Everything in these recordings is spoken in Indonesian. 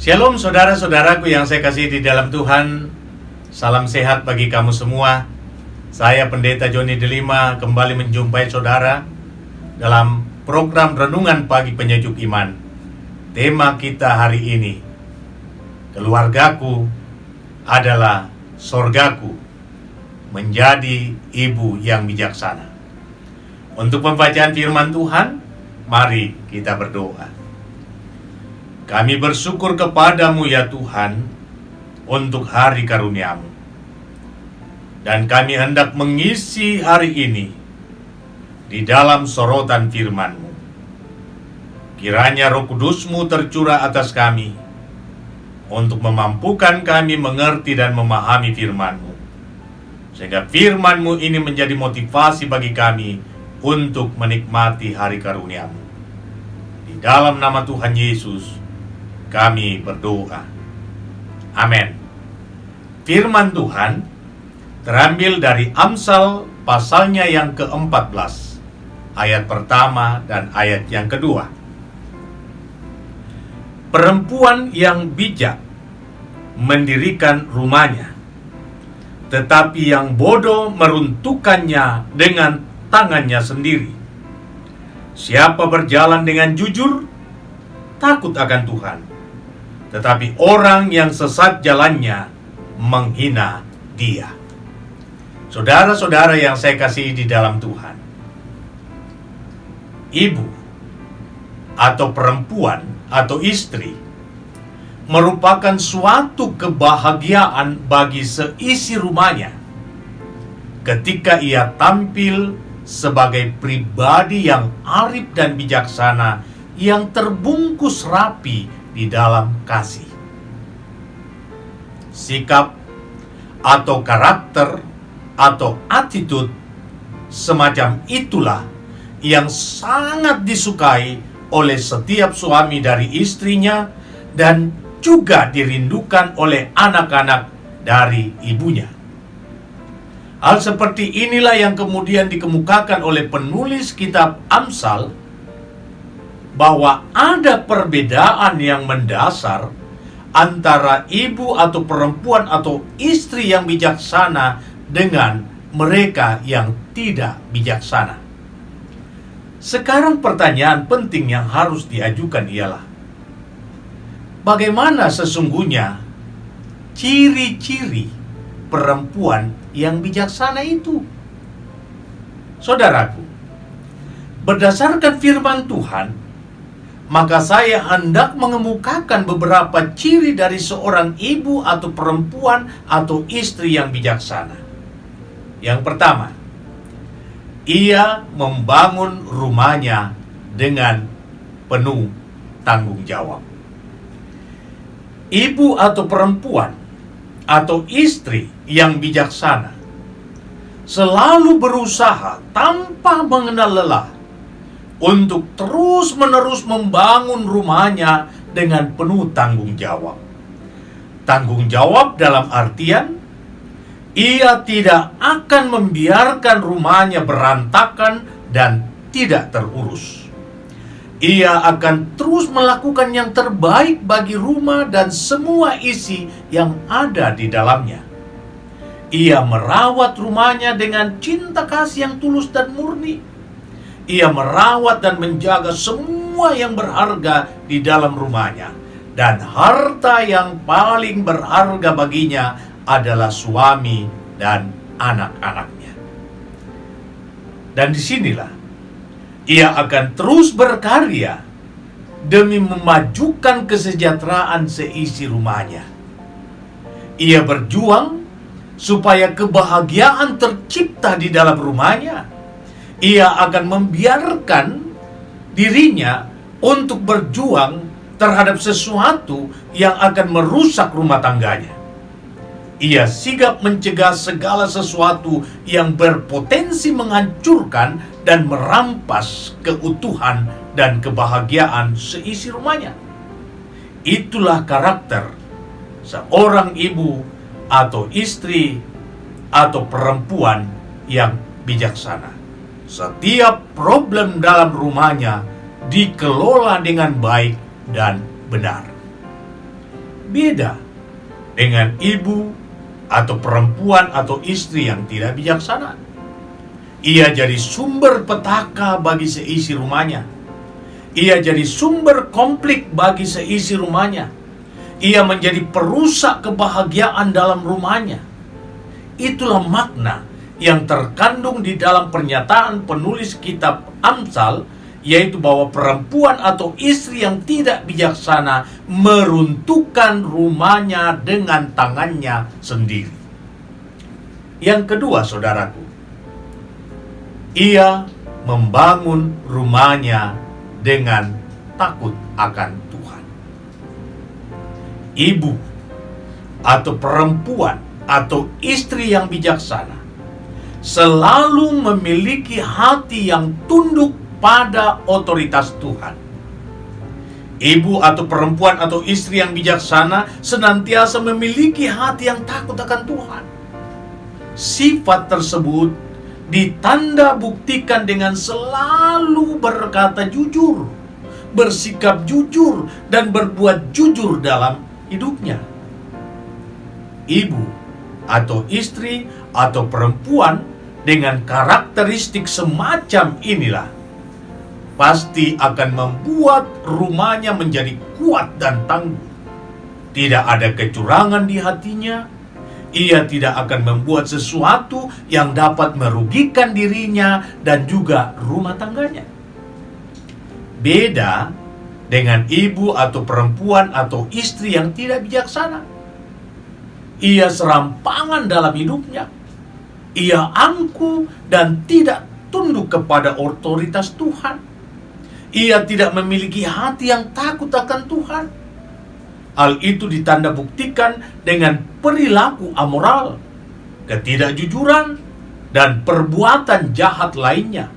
Shalom saudara-saudaraku yang saya kasih di dalam Tuhan. Salam sehat bagi kamu semua. Saya Pendeta Joni Delima kembali menjumpai saudara dalam program Renungan Pagi Penyejuk Iman. Tema kita hari ini, keluargaku adalah sorgaku, menjadi ibu yang bijaksana. Untuk pembacaan firman Tuhan, mari kita berdoa. Kami bersyukur kepadamu ya Tuhan untuk hari karunia-Mu. Dan kami hendak mengisi hari ini di dalam sorotan firman-Mu. Kiranya Roh Kudus-Mu tercurah atas kami untuk memampukan kami mengerti dan memahami firman-Mu. Sehingga firman-Mu ini menjadi motivasi bagi kami untuk menikmati hari karunia-Mu. Di dalam nama Tuhan Yesus kami berdoa. Amin. Firman Tuhan terambil dari Amsal pasalnya yang ke-14, ayat pertama dan ayat yang kedua. Perempuan yang bijak mendirikan rumahnya, tetapi yang bodoh meruntuhkannya dengan tangannya sendiri. Siapa berjalan dengan jujur, takut akan Tuhan. Tetapi orang yang sesat jalannya menghina Dia. Saudara-saudara yang saya kasihi di dalam Tuhan, ibu atau perempuan atau istri merupakan suatu kebahagiaan bagi seisi rumahnya ketika ia tampil sebagai pribadi yang arif dan bijaksana, yang terbungkus rapi di dalam kasih. Sikap atau karakter atau attitude semacam itulah yang sangat disukai oleh setiap suami dari istrinya dan juga dirindukan oleh anak-anak dari ibunya. Hal seperti inilah yang kemudian dikemukakan oleh penulis kitab Amsal, bahwa ada perbedaan yang mendasar antara ibu atau perempuan atau istri yang bijaksana dengan mereka yang tidak bijaksana. Sekarang pertanyaan penting yang harus diajukan ialah, bagaimana sesungguhnya ciri-ciri perempuan yang bijaksana itu? Saudaraku, berdasarkan firman Tuhan, maka saya hendak mengemukakan beberapa ciri dari seorang ibu atau perempuan atau istri yang bijaksana. Yang pertama, ia membangun rumahnya dengan penuh tanggung jawab. Ibu atau perempuan atau istri yang bijaksana selalu berusaha tanpa mengenal lelah untuk terus-menerus membangun rumahnya dengan penuh tanggung jawab. Tanggung jawab dalam artian, ia tidak akan membiarkan rumahnya berantakan dan tidak terurus. Ia akan terus melakukan yang terbaik bagi rumah dan semua isi yang ada di dalamnya. Ia merawat rumahnya dengan cinta kasih yang tulus dan murni. Ia merawat dan menjaga semua yang berharga di dalam rumahnya. Dan harta yang paling berharga baginya adalah suami dan anak-anaknya. Dan disinilah ia akan terus berkarya demi memajukan kesejahteraan seisi rumahnya. Ia berjuang supaya kebahagiaan tercipta di dalam rumahnya. Ia akan membiarkan dirinya untuk berjuang terhadap sesuatu yang akan merusak rumah tangganya. Ia sigap mencegah segala sesuatu yang berpotensi menghancurkan dan merampas keutuhan dan kebahagiaan seisi rumahnya. Itulah karakter seorang ibu atau istri atau perempuan yang bijaksana. Setiap problem dalam rumahnya dikelola dengan baik dan benar. Beda dengan ibu atau perempuan atau istri yang tidak bijaksana. Ia jadi sumber petaka bagi seisi rumahnya. Ia jadi sumber konflik bagi seisi rumahnya. Ia menjadi perusak kebahagiaan dalam rumahnya. Itulah makna yang terkandung di dalam pernyataan penulis kitab Amsal, yaitu bahwa perempuan atau istri yang tidak bijaksana meruntuhkan rumahnya dengan tangannya sendiri. Yang kedua, saudaraku, ia membangun rumahnya dengan takut akan Tuhan. Ibu atau perempuan atau istri yang bijaksana selalu memiliki hati yang tunduk pada otoritas Tuhan. Ibu atau perempuan atau istri yang bijaksana senantiasa memiliki hati yang takut akan Tuhan. Sifat tersebut ditanda buktikan dengan selalu berkata jujur, bersikap jujur, dan berbuat jujur dalam hidupnya. Ibu atau istri atau perempuan dengan karakteristik semacam inilah pasti akan membuat rumahnya menjadi kuat dan tangguh. Tidak ada kecurangan di hatinya. Ia tidak akan membuat sesuatu yang dapat merugikan dirinya dan juga rumah tangganya. Beda dengan ibu atau perempuan atau istri yang tidak bijaksana. Ia serampangan dalam hidupnya. Ia angkuh dan tidak tunduk kepada otoritas Tuhan. Ia tidak memiliki hati yang takut akan Tuhan. Hal itu ditanda buktikan dengan perilaku amoral, ketidakjujuran, dan perbuatan jahat lainnya.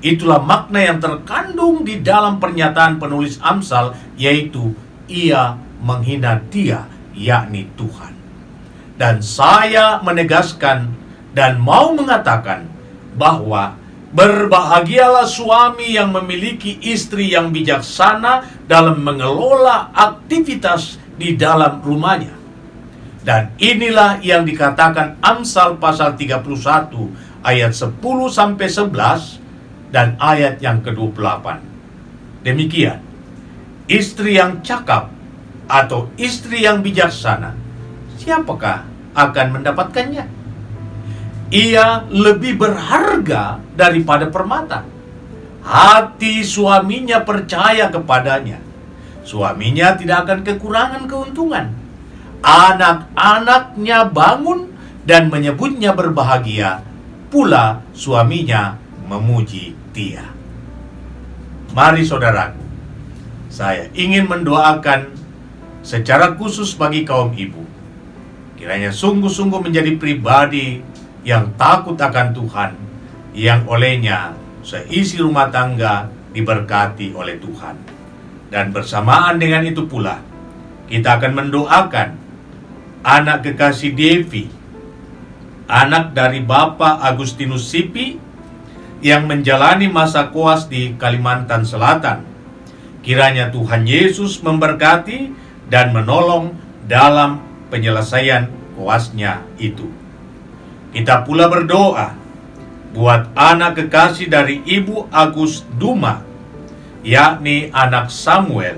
Itulah makna yang terkandung di dalam pernyataan penulis Amsal, yaitu ia menghina Dia, yakni Tuhan. Dan saya menegaskan dan mau mengatakan bahwa berbahagialah suami yang memiliki istri yang bijaksana dalam mengelola aktivitas di dalam rumahnya. Dan inilah yang dikatakan Amsal pasal 31 ayat 10-11 dan ayat yang ke-28. Demikian, istri yang cakap atau istri yang bijaksana, siapakah akan mendapatkannya? Ia lebih berharga daripada permata. Hati suaminya percaya kepadanya. Suaminya tidak akan kekurangan keuntungan. Anak-anaknya bangun dan menyebutnya berbahagia. Pula suaminya memuji Dia. Mari saudaraku, saya ingin mendoakan secara khusus bagi kaum ibu. Kiranya sungguh-sungguh menjadi pribadi yang takut akan Tuhan, yang olehnya seisi rumah tangga diberkati oleh Tuhan. Dan bersamaan dengan itu pula, kita akan mendoakan anak kekasih Devi, anak dari Bapak Agustinus Sipi, yang menjalani masa koas di Kalimantan Selatan. Kiranya Tuhan Yesus memberkati dan menolong dalam penyelesaian koasnya itu. Kita pula berdoa buat anak kekasih dari Ibu Agus Duma, yakni anak Samuel,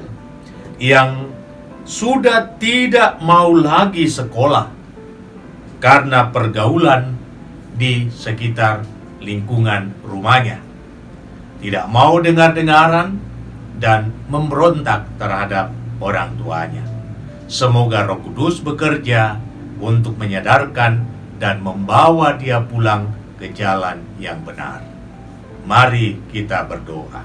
yang sudah tidak mau lagi sekolah karena pergaulan di sekitar lingkungan rumahnya. Tidak mau dengar-dengaran dan memberontak terhadap orang tuanya. Semoga Roh Kudus bekerja untuk menyadarkan dan membawa dia pulang ke jalan yang benar. Mari kita berdoa.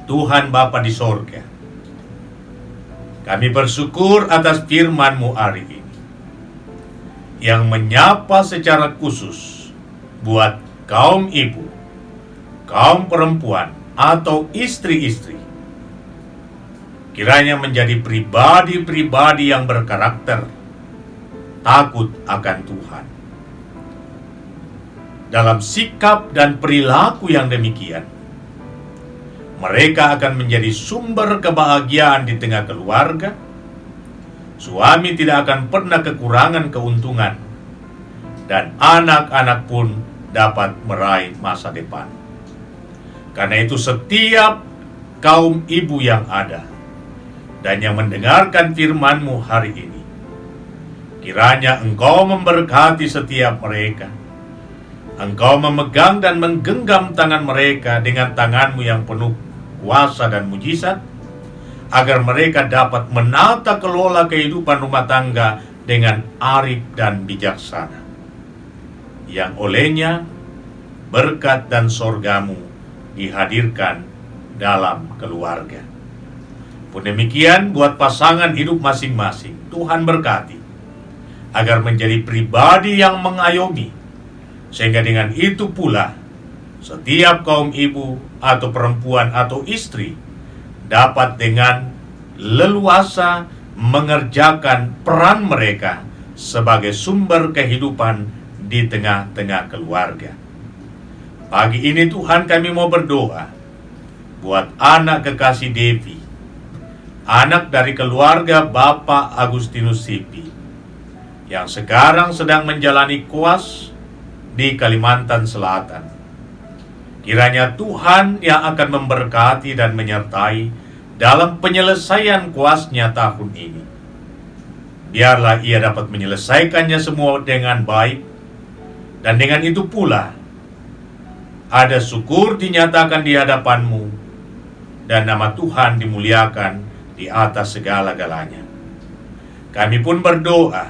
Tuhan Bapa di sorga, kami bersyukur atas firman-Mu hari ini, yang menyapa secara khusus buat kaum ibu, kaum perempuan, atau istri-istri. Kiranya menjadi pribadi-pribadi yang berkarakter takut akan Tuhan. Dalam sikap dan perilaku yang demikian, mereka akan menjadi sumber kebahagiaan di tengah keluarga, Suami tidak akan pernah kekurangan keuntungan, dan anak-anak pun dapat meraih masa depan. Karena itu setiap kaum ibu yang ada dan yang mendengarkan firman-Mu hari ini, kiranya Engkau memberkati setiap mereka. Engkau memegang dan menggenggam tangan mereka dengan tangan-Mu yang penuh kuasa dan mujizat, agar mereka dapat menata kelola kehidupan rumah tangga dengan arif dan bijaksana, yang olehnya berkat dan sorga-Mu dihadirkan dalam keluarga. Pun demikian buat pasangan hidup masing-masing, Tuhan berkati agar menjadi pribadi yang mengayomi, sehingga dengan itu pula setiap kaum ibu atau perempuan atau istri dapat dengan leluasa mengerjakan peran mereka sebagai sumber kehidupan di tengah-tengah keluarga. Pagi ini Tuhan, kami mau berdoa buat anak kekasih Devi, anak dari keluarga Bapak Agustinus Sipi, yang sekarang sedang menjalani koas di Kalimantan Selatan. Kiranya Tuhan yang akan memberkati dan menyertai dalam penyelesaian koasnya tahun ini. Biarlah ia dapat menyelesaikannya semua dengan baik, dan dengan itu pula ada syukur dinyatakan di hadapan-Mu, dan nama Tuhan dimuliakan di atas segala-galanya. Kami pun berdoa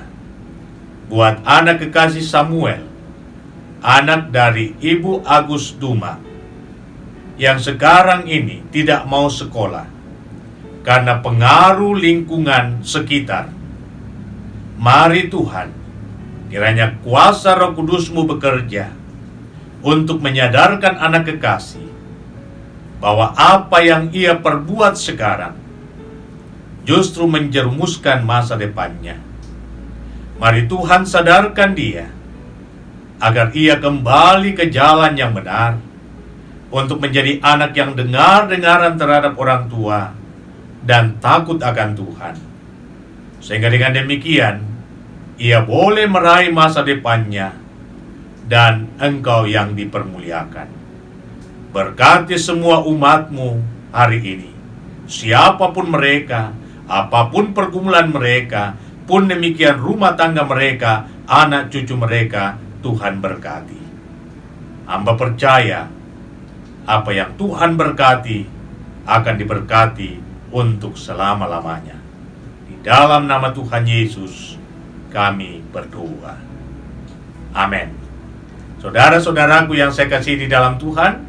buat anak kekasih Samuel, anak dari Ibu Agus Duma, yang sekarang ini tidak mau sekolah karena pengaruh lingkungan sekitar. Mari Tuhan, kiranya kuasa Roh Kudus-Mu bekerja untuk menyadarkan anak kekasih bahwa apa yang ia perbuat sekarang justru menjerumuskan masa depannya. Mari Tuhan sadarkan dia agar ia kembali ke jalan yang benar, untuk menjadi anak yang dengar-dengaran terhadap orang tua dan takut akan Tuhan, sehingga dengan demikian ia boleh meraih masa depannya dan Engkau yang dipermuliakan. Berkati semua umat-Mu hari ini, siapapun mereka, apapun pergumulan mereka, pun demikian rumah tangga mereka, anak cucu mereka, Tuhan berkati. Hamba percaya apa yang Tuhan berkati akan diberkati untuk selama-lamanya. Di dalam nama Tuhan Yesus kami berdoa. Amin. Saudara-saudaraku yang saya kasih di dalam Tuhan,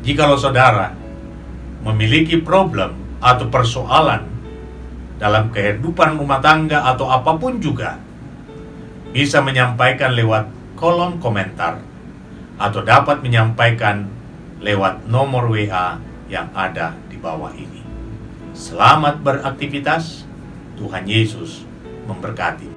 jikalau saudara memiliki problem atau persoalan dalam kehidupan rumah tangga atau apapun juga, bisa menyampaikan lewat kolom komentar atau dapat menyampaikan lewat nomor WA yang ada di bawah ini. Selamat beraktivitas. Tuhan Yesus memberkati.